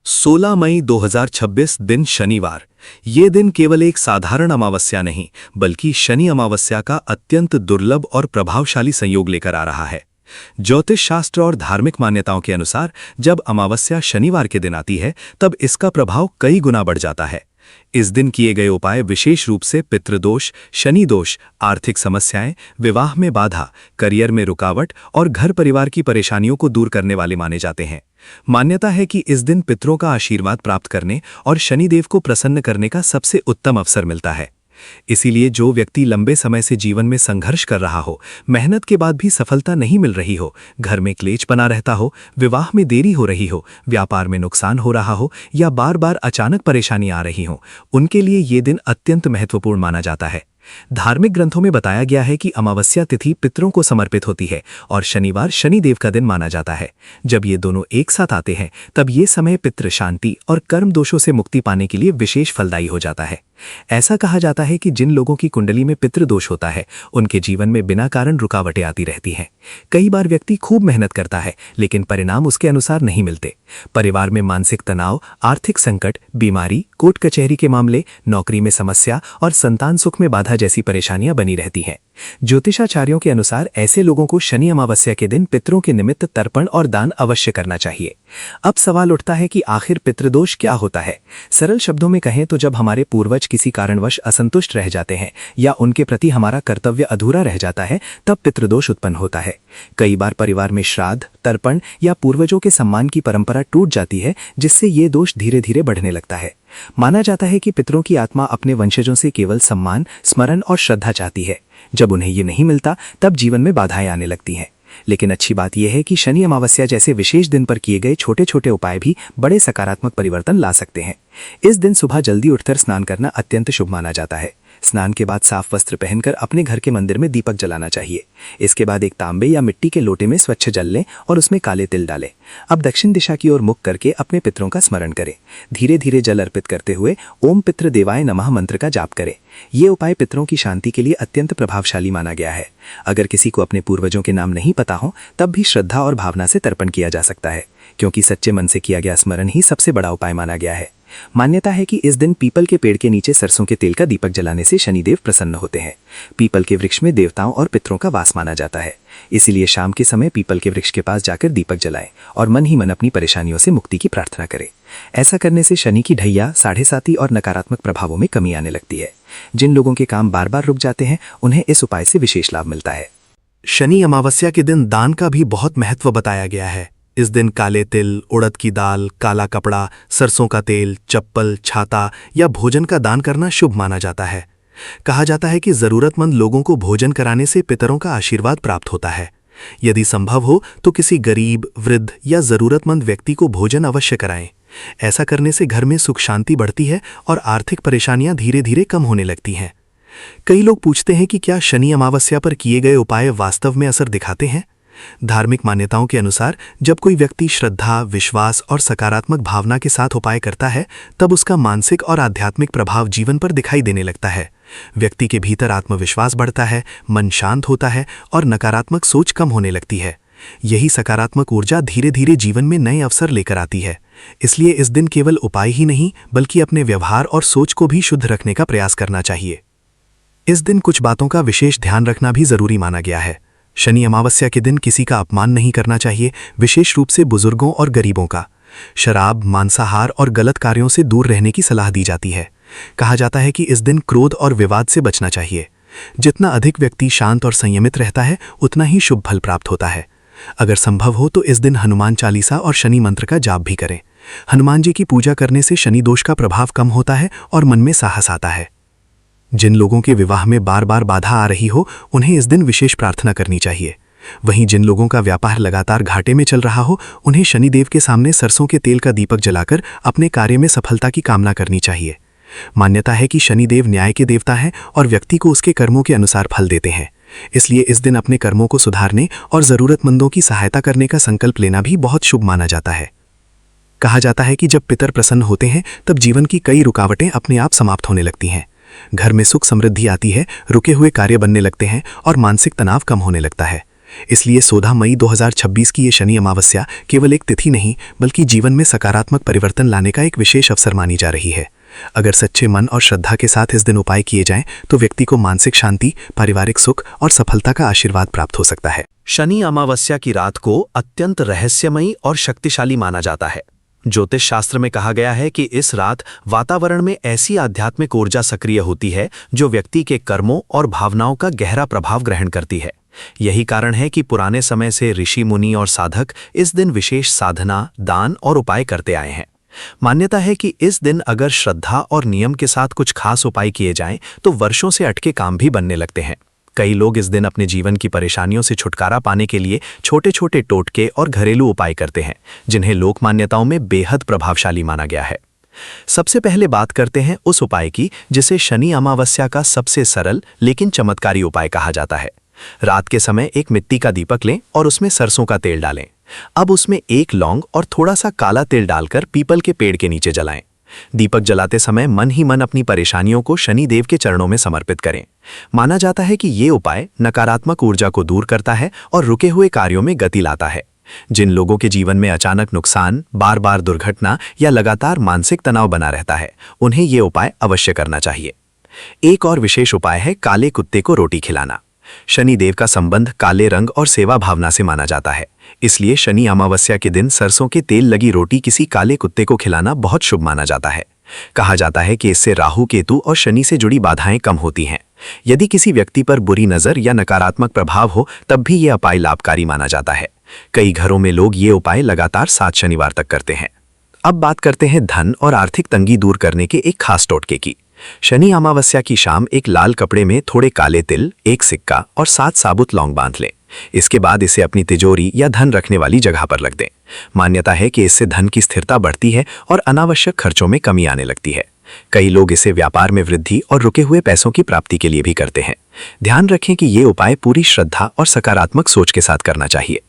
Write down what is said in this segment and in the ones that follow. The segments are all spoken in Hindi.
16 मई 2026 दिन शनिवार। ये दिन केवल एक साधारण अमावस्या नहीं बल्कि शनि अमावस्या का अत्यंत दुर्लभ और प्रभावशाली संयोग लेकर आ रहा है। ज्योतिष शास्त्र और धार्मिक मान्यताओं के अनुसार जब अमावस्या शनिवार के दिन आती है तब इसका प्रभाव कई गुना बढ़ जाता है। इस दिन किए गए उपाय विशेष रूप से पितृदोष, शनि दोष, आर्थिक समस्याएं, विवाह में बाधा, करियर में रुकावट और घर परिवार की परेशानियों को दूर करने वाले माने जाते हैं। मान्यता है कि इस दिन पितरों का आशीर्वाद प्राप्त करने और शनिदेव को प्रसन्न करने का सबसे उत्तम अवसर मिलता है। इसीलिए जो व्यक्ति लंबे समय से जीवन में संघर्ष कर रहा हो, मेहनत के बाद भी सफलता नहीं मिल रही हो, घर में क्लेश बना रहता हो, विवाह में देरी हो रही हो, व्यापार में नुकसान हो रहा हो या बार बार अचानक परेशानी आ रही हो, उनके लिए ये दिन अत्यंत महत्वपूर्ण माना जाता है। धार्मिक ग्रंथों में बताया गया है कि अमावस्या तिथि पितरों को समर्पित होती है और शनिवार शनिदेव का दिन माना जाता है। जब ये दोनों एक साथ आते हैं तब ये समय पितृ शांति और कर्म दोषों से मुक्ति पाने के लिए विशेष फलदायी हो जाता है। ऐसा कहा जाता है कि जिन लोगों की कुंडली में पितृदोष होता है उनके जीवन में बिना कारण रुकावटें आती रहती हैं। कई बार व्यक्ति खूब मेहनत करता है लेकिन परिणाम उसके अनुसार नहीं मिलते। परिवार में मानसिक तनाव, आर्थिक संकट, बीमारी, कोर्ट कचहरी के मामले, नौकरी में समस्या और संतान सुख में बाधा जैसी परेशानियां बनी रहती हैं। ज्योतिषाचार्यों के अनुसार ऐसे लोगों को शनि अमावस्या के दिन पितरों के निमित्त तर्पण और दान अवश्य करना चाहिए। अब सवाल उठता है कि आखिर पितृदोष क्या होता है? सरल शब्दों में कहें तो जब हमारे पूर्वज किसी कारणवश असंतुष्ट रह जाते हैं या उनके प्रति हमारा कर्तव्य अधूरा रह जाता है तब पितृदोष उत्पन्न होता है। कई बार परिवार में श्राद्ध, तर्पण या पूर्वजों के सम्मान की परंपरा टूट जाती है जिससे ये दोष धीरे धीरे बढ़ने लगता है। माना जाता है कि पितरों की आत्मा अपने वंशजों से केवल सम्मान, स्मरण और श्रद्धा चाहती है। जब उन्हें ये नहीं मिलता तब जीवन में बाधाएं आने लगती हैं। लेकिन अच्छी बात यह है कि शनि अमावस्या जैसे विशेष दिन पर किए गए छोटे छोटे उपाय भी बड़े सकारात्मक परिवर्तन ला सकते हैं। इस दिन सुबह जल्दी उठकर स्नान करना अत्यंत शुभ माना जाता है। स्नान के बाद साफ वस्त्र पहनकर अपने घर के मंदिर में दीपक जलाना चाहिए। इसके बाद एक तांबे या मिट्टी के लोटे में स्वच्छ जल लें और उसमें काले तिल डालें। अब दक्षिण दिशा की ओर मुख करके अपने पितरों का स्मरण करें। धीरे धीरे जल अर्पित करते हुए ओम पितृ देवाय नमः मंत्र का जाप करें। ये उपाय पितरों की शांति के लिए अत्यंत प्रभावशाली माना गया है। अगर किसी को अपने पूर्वजों के नाम नहीं पता हो तब भी श्रद्धा और भावना से तर्पण किया जा सकता है, क्योंकि सच्चे मन से किया गया स्मरण ही सबसे बड़ा उपाय माना गया है। मान्यता है कि इस दिन पीपल के पेड़ के नीचे सरसों के तेल का दीपक जलाने से शनिदेव प्रसन्न होते हैं। पीपल के वृक्ष में देवताओं और पितरों का वास माना जाता है। इसीलिए शाम के समय पीपल के वृक्ष के पास जाकर दीपक जलाएं और मन ही मन अपनी परेशानियों से मुक्ति की प्रार्थना करें। ऐसा करने से शनि की ढैया, साढ़े साती और नकारात्मक प्रभावों में कमी आने लगती है। जिन लोगों के काम बार बार रुक जाते हैं उन्हें इस उपाय से विशेष लाभ मिलता है। शनि अमावस्या के दिन दान का भी बहुत महत्व बताया गया है। इस दिन काले तिल, उड़द की दाल, काला कपड़ा, सरसों का तेल, चप्पल, छाता या भोजन का दान करना शुभ माना जाता है। कहा जाता है कि जरूरतमंद लोगों को भोजन कराने से पितरों का आशीर्वाद प्राप्त होता है। यदि संभव हो तो किसी गरीब, वृद्ध या जरूरतमंद व्यक्ति को भोजन अवश्य कराएं। ऐसा करने से घर में सुख शांति बढ़ती है और आर्थिक परेशानियां धीरे धीरे कम होने लगती हैं। कई लोग पूछते हैं कि क्या शनि अमावस्या पर किए गए उपाय वास्तव में असर दिखाते हैं? धार्मिक मान्यताओं के अनुसार जब कोई व्यक्ति श्रद्धा, विश्वास और सकारात्मक भावना के साथ उपाय करता है तब उसका मानसिक और आध्यात्मिक प्रभाव जीवन पर दिखाई देने लगता है। व्यक्ति के भीतर आत्मविश्वास बढ़ता है, मन शांत होता है और नकारात्मक सोच कम होने लगती है। यही सकारात्मक ऊर्जा धीरे धीरे जीवन में नए अवसर लेकर आती है। इसलिए इस दिन केवल उपाय ही नहीं बल्कि अपने व्यवहार और सोच को भी शुद्ध रखने का प्रयास करना चाहिए। इस दिन कुछ बातों का विशेष ध्यान रखना भी जरूरी माना गया है। शनि अमावस्या के दिन किसी का अपमान नहीं करना चाहिए, विशेष रूप से बुजुर्गों और गरीबों का। शराब, मांसाहार और गलत कार्यों से दूर रहने की सलाह दी जाती है। कहा जाता है कि इस दिन क्रोध और विवाद से बचना चाहिए। जितना अधिक व्यक्ति शांत और संयमित रहता है उतना ही शुभ फल प्राप्त होता है। अगर संभव हो तो इस दिन हनुमान चालीसा और शनि मंत्र का जाप भी करें। हनुमान जी की पूजा करने से शनि दोष का प्रभाव कम होता है और मन में साहस आता है। जिन लोगों के विवाह में बार बार बाधा आ रही हो उन्हें इस दिन विशेष प्रार्थना करनी चाहिए। वहीं जिन लोगों का व्यापार लगातार घाटे में चल रहा हो उन्हें शनिदेव के सामने सरसों के तेल का दीपक जलाकर अपने कार्य में सफलता की कामना करनी चाहिए। मान्यता है कि शनिदेव न्याय के देवता हैं और व्यक्ति को उसके कर्मों के अनुसार फल देते हैं। इसलिए इस दिन अपने कर्मों को सुधारने और जरूरतमंदों की सहायता करने का संकल्प लेना भी बहुत शुभ माना जाता है। कहा जाता है कि जब पितर प्रसन्न होते हैं तब जीवन की कई रुकावटें अपने आप समाप्त होने लगती हैं। घर में सुख समृद्धि आती है, रुके हुए कार्य बनने लगते हैं और मानसिक तनाव कम होने लगता है। इसलिए 16 मई 2026 की ये शनि अमावस्या केवल एक तिथि नहीं बल्कि जीवन में सकारात्मक परिवर्तन लाने का एक विशेष अवसर मानी जा रही है। अगर सच्चे मन और श्रद्धा के साथ इस दिन उपाय किए जाएं तो व्यक्ति को मानसिक शांति, पारिवारिक सुख और सफलता का आशीर्वाद प्राप्त हो सकता है। शनि अमावस्या की रात को अत्यंत रहस्यमयी और शक्तिशाली माना जाता है। ज्योतिष शास्त्र में कहा गया है कि इस रात वातावरण में ऐसी आध्यात्मिक ऊर्जा सक्रिय होती है जो व्यक्ति के कर्मों और भावनाओं का गहरा प्रभाव ग्रहण करती है। यही कारण है कि पुराने समय से ऋषि मुनि और साधक इस दिन विशेष साधना, दान और उपाय करते आए हैं। मान्यता है कि इस दिन अगर श्रद्धा और नियम के साथ कुछ खास उपाय किए जाएं तो वर्षों से अटके काम भी बनने लगते हैं। कई लोग इस दिन अपने जीवन की परेशानियों से छुटकारा पाने के लिए छोटे छोटे टोटके और घरेलू उपाय करते हैं, जिन्हें लोक मान्यताओं में बेहद प्रभावशाली माना गया है। सबसे पहले बात करते हैं उस उपाय की जिसे शनि अमावस्या का सबसे सरल लेकिन चमत्कारी उपाय कहा जाता है। रात के समय एक मिट्टी का दीपक लें और उसमें सरसों का तेल डालें। अब उसमें एक लौंग और थोड़ा सा काला तिल डालकर पीपल के पेड़ के नीचे जलाएं। दीपक जलाते समय मन ही मन अपनी परेशानियों को शनि देव के चरणों में समर्पित करें। माना जाता है कि ये उपाय नकारात्मक ऊर्जा को दूर करता है और रुके हुए कार्यों में गति लाता है। जिन लोगों के जीवन में अचानक नुकसान, बार बार दुर्घटना या लगातार मानसिक तनाव बना रहता है, उन्हें ये उपाय अवश्य करना चाहिए। एक और विशेष उपाय है काले कुत्ते को रोटी खिलाना। शनि देव का संबंध काले रंग और सेवा भावना से माना जाता है, इसलिए शनि अमावस्या के दिन सरसों के तेल लगी रोटी किसी काले कुत्ते को खिलाना बहुत शुभ माना जाता है। कहा जाता है कि इससे राहु, केतु और शनि से जुड़ी बाधाएं कम होती हैं। यदि किसी व्यक्ति पर बुरी नजर या नकारात्मक प्रभाव हो तब भी ये उपाय लाभकारी माना जाता है। कई घरों में लोग ये उपाय लगातार 7 शनिवार तक करते हैं। अब बात करते हैं धन और आर्थिक तंगी दूर करने के एक खास टोटके की। शनि अमावस्या की शाम एक लाल कपड़े में थोड़े काले तिल, एक सिक्का और 7 साबुत लौंग बांध लें। इसके बाद इसे अपनी तिजोरी या धन रखने वाली जगह पर रख दें। मान्यता है कि इससे धन की स्थिरता बढ़ती है और अनावश्यक खर्चों में कमी आने लगती है। कई लोग इसे व्यापार में वृद्धि और रुके हुए पैसों की प्राप्ति के लिए भी करते हैं। ध्यान रखें कि ये उपाय पूरी श्रद्धा और सकारात्मक सोच के साथ करना चाहिए।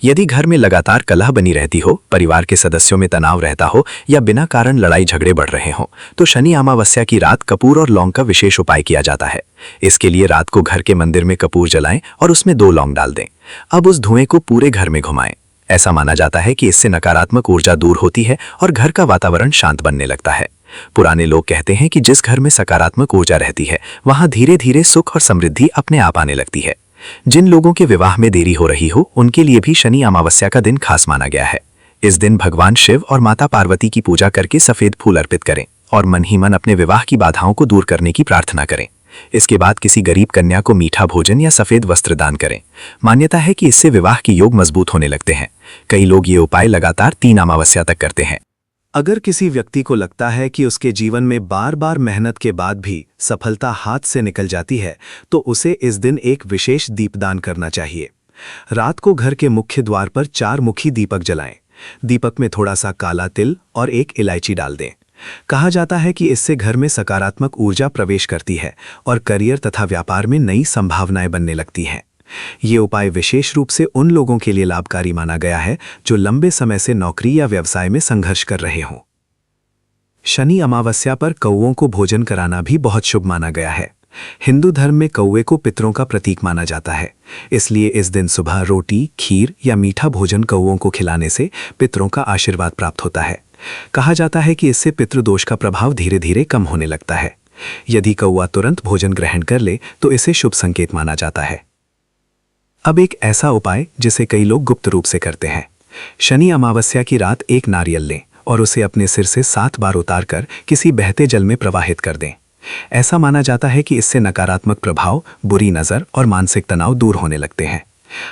यदि घर में लगातार कलह बनी रहती हो, परिवार के सदस्यों में तनाव रहता हो या बिना कारण लड़ाई झगड़े बढ़ रहे हों, तो शनि अमावस्या की रात कपूर और लौंग का विशेष उपाय किया जाता है। इसके लिए रात को घर के मंदिर में कपूर जलाएं और उसमें 2 लौंग डाल दें। अब उस धुएं को पूरे घर में घुमाएं। ऐसा माना जाता है कि इससे नकारात्मक ऊर्जा दूर होती है और घर का वातावरण शांत बनने लगता है। पुराने लोग कहते हैं कि जिस घर में सकारात्मक ऊर्जा रहती है वहां धीरे धीरे सुख और समृद्धि अपने आप आने लगती है। जिन लोगों के विवाह में देरी हो रही हो उनके लिए भी शनि अमावस्या का दिन खास माना गया है। इस दिन भगवान शिव और माता पार्वती की पूजा करके सफेद फूल अर्पित करें और मन ही मन अपने विवाह की बाधाओं को दूर करने की प्रार्थना करें। इसके बाद किसी गरीब कन्या को मीठा भोजन या सफेद वस्त्र दान करें। मान्यता है कि इससे विवाह के योग मजबूत होने लगते हैं। कई लोग ये उपाय लगातार 3 अमावस्या तक करते हैं। अगर किसी व्यक्ति को लगता है कि उसके जीवन में बार बार मेहनत के बाद भी सफलता हाथ से निकल जाती है, तो उसे इस दिन एक विशेष दीपदान करना चाहिए। रात को घर के मुख्य द्वार पर 4 मुखी दीपक जलाएं। दीपक में थोड़ा सा काला तिल और 1 इलायची डाल दें। कहा जाता है कि इससे घर में सकारात्मक ऊर्जा प्रवेश करती है और करियर तथा व्यापार में नई संभावनाएं बनने लगती हैं। ये उपाय विशेष रूप से उन लोगों के लिए लाभकारी माना गया है जो लंबे समय से नौकरी या व्यवसाय में संघर्ष कर रहे हों। शनि अमावस्या पर कौओं को भोजन कराना भी बहुत शुभ माना गया है। हिंदू धर्म में कौवे को पितरों का प्रतीक माना जाता है, इसलिए इस दिन सुबह रोटी, खीर या मीठा भोजन कौओं को खिलाने से पितरों का आशीर्वाद प्राप्त होता है। कहा जाता है कि इससे पितृदोष का प्रभाव धीरे धीरे कम होने लगता है। यदि कौवा तुरंत भोजन ग्रहण कर ले तो इसे शुभ संकेत माना जाता है। अब एक ऐसा उपाय जिसे कई लोग गुप्त रूप से करते हैं। शनि अमावस्या की रात एक नारियल लें और उसे अपने सिर से 7 बार उतारकर किसी बहते जल में प्रवाहित कर दें। ऐसा माना जाता है कि इससे नकारात्मक प्रभाव, बुरी नज़र और मानसिक तनाव दूर होने लगते हैं।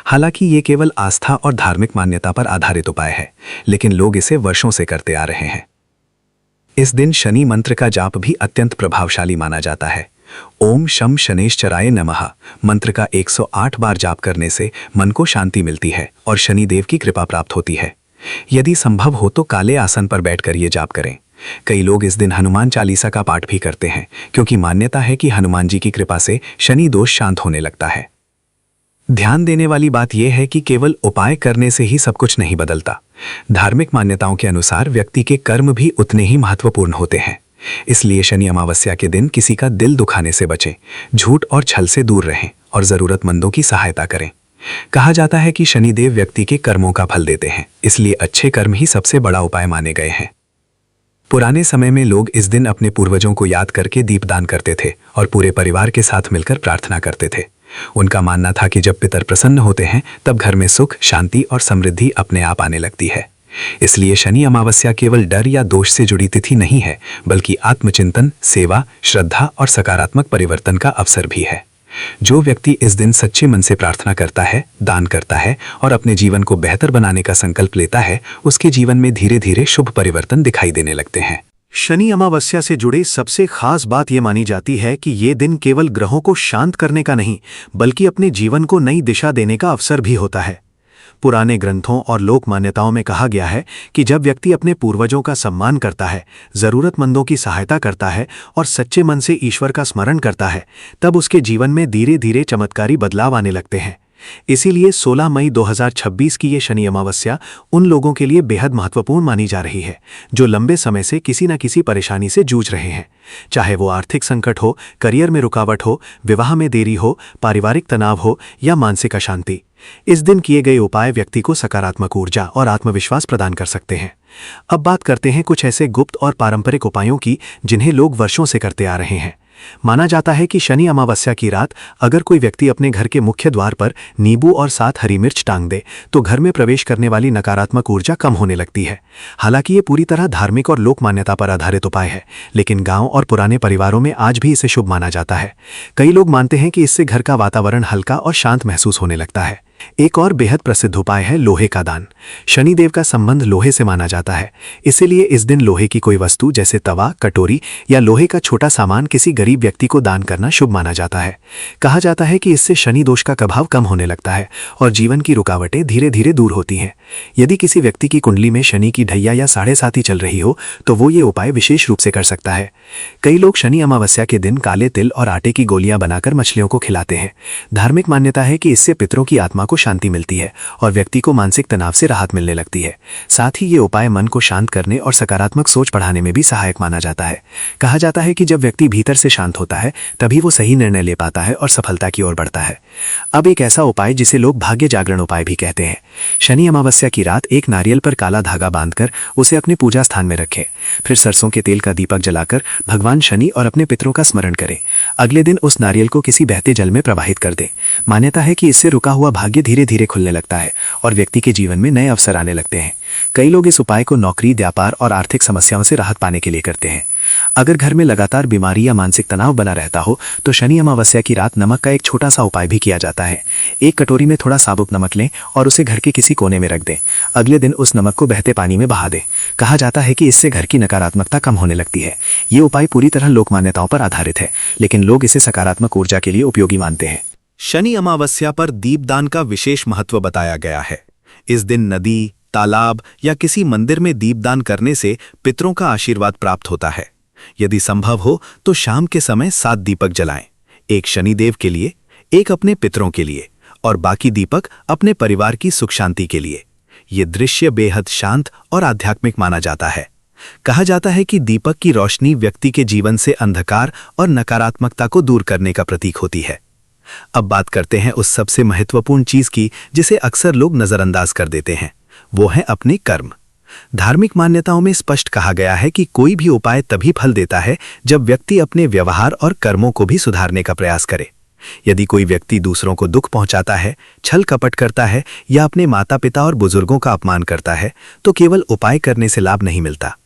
हालांकि ये केवल आस्था और धार्मिक मान्यता पर आधारित उपाय है, लेकिन लोग इसे वर्षों से करते आ रहे हैं। इस दिन शनि मंत्र का जाप भी अत्यंत प्रभावशाली माना जाता है। ओम शम शनेश्चराय नमः मंत्र का 108 बार जाप करने से मन को शांति मिलती है और शनि देव की कृपा प्राप्त होती है। यदि संभव हो तो काले आसन पर बैठकर ये जाप करें। कई लोग इस दिन हनुमान चालीसा का पाठ भी करते हैं, क्योंकि मान्यता है कि हनुमान जी की कृपा से शनि दोष शांत होने लगता है। ध्यान देने वाली बात यह है कि केवल उपाय करने से ही सब कुछ नहीं बदलता। धार्मिक मान्यताओं के अनुसार व्यक्ति के कर्म भी उतने ही महत्वपूर्ण होते हैं। इसलिए शनि अमावस्या के दिन किसी का दिल दुखाने से बचें, झूठ और छल से दूर रहें और जरूरतमंदों की सहायता करें। कहा जाता है कि शनिदेव व्यक्ति के कर्मों का फल देते हैं, इसलिए अच्छे कर्म ही सबसे बड़ा उपाय माने गए हैं। पुराने समय में लोग इस दिन अपने पूर्वजों को याद करके दीपदान करते थे और पूरे परिवार के साथ मिलकर प्रार्थना करते थे। उनका मानना था कि जब पितर प्रसन्न होते हैं तब घर में सुख, शांति और समृद्धि अपने आप आने लगती है। इसलिए शनि अमावस्या केवल डर या दोष से जुड़ी तिथि नहीं है, बल्कि आत्मचिंतन, सेवा, श्रद्धा और सकारात्मक परिवर्तन का अवसर भी है। जो व्यक्ति इस दिन सच्चे मन से प्रार्थना करता है, दान करता है और अपने जीवन को बेहतर बनाने का संकल्प लेता है, उसके जीवन में धीरे धीरे शुभ परिवर्तन दिखाई देने लगते हैं। शनि अमावस्या से जुड़े सबसे खास बात यह मानी जाती है कि ये दिन केवल ग्रहों को शांत करने का नहीं, बल्कि अपने जीवन को नई दिशा देने का अवसर भी होता है। पुराने ग्रंथों और लोक मान्यताओं में कहा गया है कि जब व्यक्ति अपने पूर्वजों का सम्मान करता है, जरूरतमंदों की सहायता करता है और सच्चे मन से ईश्वर का स्मरण करता है, तब उसके जीवन में धीरे धीरे चमत्कारी बदलाव आने लगते हैं। इसीलिए 16 मई 2026 की ये शनि अमावस्या उन लोगों के लिए बेहद महत्वपूर्ण मानी जा रही है जो लंबे समय से किसी न किसी परेशानी से जूझ रहे हैं। चाहे वो आर्थिक संकट हो, करियर में रुकावट हो, विवाह में देरी हो, पारिवारिक तनाव हो या मानसिक अशांति। इस दिन किए गए उपाय व्यक्ति को सकारात्मक ऊर्जा और आत्मविश्वास प्रदान कर सकते हैं। अब बात करते हैं कुछ ऐसे गुप्त और पारंपरिक उपायों की जिन्हें लोग वर्षों से करते आ रहे हैं। माना जाता है कि शनि अमावस्या की रात अगर कोई व्यक्ति अपने घर के मुख्य द्वार पर नींबू और साथ हरी मिर्च टांग दे तो घर में प्रवेश करने वाली नकारात्मक ऊर्जा कम होने लगती है। हालांकि ये पूरी तरह धार्मिक और लोक मान्यता पर आधारित उपाय है, लेकिन गांव और पुराने परिवारों में आज भी इसे शुभ माना जाता है। कई लोग मानते हैं कि इससे घर का वातावरण हल्का और शांत महसूस होने लगता है। एक और बेहद प्रसिद्ध उपाय है लोहे का दान। शनिदेव का संबंध लोहे से माना जाता है, इसीलिए इस दिन लोहे की कोई वस्तु जैसे तवा, कटोरी या लोहे का छोटा सामान किसी गरीब व्यक्ति को दान करना शुभ माना जाता है। कहा जाता है कि इससे शनि दोष का प्रभाव कम होने लगता है और जीवन की रुकावटें धीरे धीरे दूर होती हैं। यदि किसी व्यक्ति की कुंडली में शनि की ढैया या 7.5 चल रही हो तो वो ये उपाय विशेष रूप से कर सकता है। कई लोग शनि अमावस्या के दिन काले तिल और आटे की गोलियां बनाकर मछलियों को खिलाते हैं। धार्मिक मान्यता है कि इससे पितरों की आत्मा को शांति मिलती है और व्यक्ति को मानसिक तनाव से राहत मिलने लगती है। साथ ही ये उपाय मन को शांत करने और सकारात्मक सोच बढ़ाने में भी सहायक माना जाता है। कहा जाता है कि जब व्यक्ति भीतर से शांत होता है तभी वो सही निर्णय ले पाता है और सफलता की ओर बढ़ता है। अब एक ऐसा उपाय जिसे लोग भाग्य जागरण उपाय भी कहते हैं। शनि अमावस्या की रात एक नारियल पर काला धागा बांधकर उसे अपने पूजा स्थान में रखें। फिर सरसों के तेल का दीपक जलाकर भगवान शनि और अपने पितरों का स्मरण करें। अगले दिन उस नारियल को किसी बहते जल में प्रवाहित कर दें। मान्यता है कि इससे रुका हुआ भाग्य धीरे धीरे खुलने लगता है और व्यक्ति के जीवन में नए अवसर आने लगते हैं। कई लोग इस उपाय को नौकरी, व्यापार और आर्थिक समस्याओं से राहत पाने के लिए करते हैं। अगर घर में लगातार बीमारी या मानसिक तनाव बना रहता हो तो शनि अमावस्या की रात नमक का एक छोटा सा उपाय भी किया जाता है। एक कटोरी में थोड़ा साबुत नमक लें और उसे घर के किसी कोने में रख दें। अगले दिन उस नमक को बहते पानी में बहा दें। कहा जाता है कि इससे घर की नकारात्मकता कम होने लगती है। ये उपाय पूरी तरह लोक मान्यताओं पर आधारित है, लेकिन लोग इसे सकारात्मक ऊर्जा के लिए उपयोगी मानते हैं। शनि अमावस्या पर दीपदान का विशेष महत्व बताया गया है। इस दिन नदी, तालाब या किसी मंदिर में दीपदान करने से पितरों का आशीर्वाद प्राप्त होता है। यदि संभव हो तो शाम के समय 7 दीपक जलाएं, एक शनिदेव के लिए, एक अपने पितरों के लिए और बाकी दीपक अपने परिवार की सुख शांति के लिए। ये दृश्य बेहद शांत और आध्यात्मिक माना जाता है। कहा जाता है कि दीपक की रोशनी व्यक्ति के जीवन से अंधकार और नकारात्मकता को दूर करने का प्रतीक होती है। अब बात करते हैं उस सबसे महत्वपूर्ण चीज की जिसे अक्सर लोग नजरअंदाज कर देते हैं, वो है अपने कर्म। धार्मिक मान्यताओं में स्पष्ट कहा गया है कि कोई भी उपाय तभी फल देता है जब व्यक्ति अपने व्यवहार और कर्मों को भी सुधारने का प्रयास करे। यदि कोई व्यक्ति दूसरों को दुख पहुंचाता है, छल कपट करता है या अपने माता पिता और बुजुर्गों का अपमान करता है तो केवल उपाय करने से लाभ नहीं मिलता।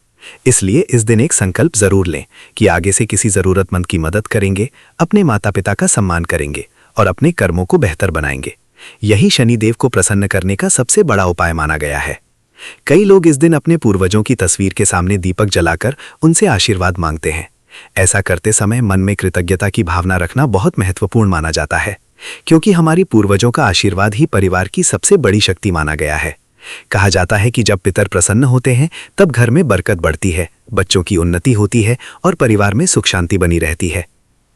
इसलिए इस दिन एक संकल्प जरूर लें कि आगे से किसी जरूरतमंद की मदद करेंगे, अपने माता पिता का सम्मान करेंगे और अपने कर्मों को बेहतर बनाएंगे। यही शनिदेव को प्रसन्न करने का सबसे बड़ा उपाय माना गया है। कई लोग इस दिन अपने पूर्वजों की तस्वीर के सामने दीपक जलाकर उनसे आशीर्वाद मांगते हैं। ऐसा करते समय मन में कृतज्ञता की भावना रखना बहुत महत्वपूर्ण माना जाता है, क्योंकि हमारी पूर्वजों का आशीर्वाद ही परिवार की सबसे बड़ी शक्ति माना गया है। कहा जाता है कि जब पितर प्रसन्न होते हैं तब घर में बरकत बढ़ती है, बच्चों की उन्नति होती है और परिवार में सुख शांति बनी रहती है।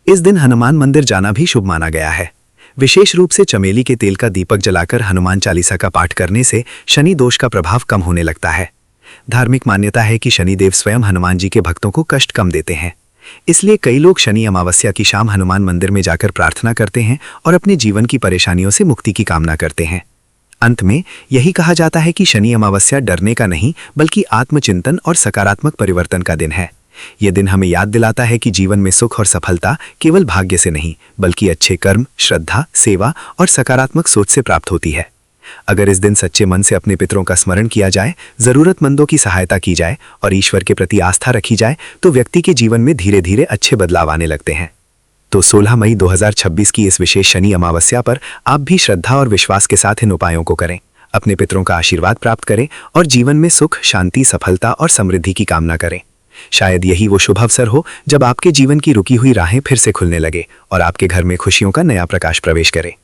इस दिन हनुमान मंदिर जाना भी शुभ माना गया है। विशेष रूप से चमेली के तेल का दीपक जलाकर हनुमान चालीसा का पाठ करने से शनि दोष का प्रभाव कम होने लगता है। धार्मिक मान्यता है कि शनिदेव स्वयं हनुमान जी के भक्तों को कष्ट कम देते हैं। इसलिए कई लोग शनि अमावस्या की शाम हनुमान मंदिर में जाकर प्रार्थना करते हैं और अपने जीवन की परेशानियों से मुक्ति की कामना करते हैं। अंत में यही कहा जाता है कि शनि अमावस्या डरने का नहीं बल्कि आत्मचिंतन और सकारात्मक परिवर्तन का दिन है। यह दिन हमें याद दिलाता है कि जीवन में सुख और सफलता केवल भाग्य से नहीं बल्कि अच्छे कर्म, श्रद्धा, सेवा और सकारात्मक सोच से प्राप्त होती है। अगर इस दिन सच्चे मन से अपने पितरों का स्मरण किया जाए, जरूरतमंदों की सहायता की जाए और ईश्वर के प्रति आस्था रखी जाए तो व्यक्ति के जीवन में धीरे धीरे अच्छे बदलाव आने लगते हैं। तो 16 मई 2026 की इस विशेष शनि अमावस्या पर आप भी श्रद्धा और विश्वास के साथ इन उपायों को करें, अपने पितरों का आशीर्वाद प्राप्त करें और जीवन में सुख, शांति, सफलता और समृद्धि की कामना करें। शायद यही वो शुभ अवसर हो जब आपके जीवन की रुकी हुई राहें फिर से खुलने लगे और आपके घर में खुशियों का नया प्रकाश प्रवेश करे।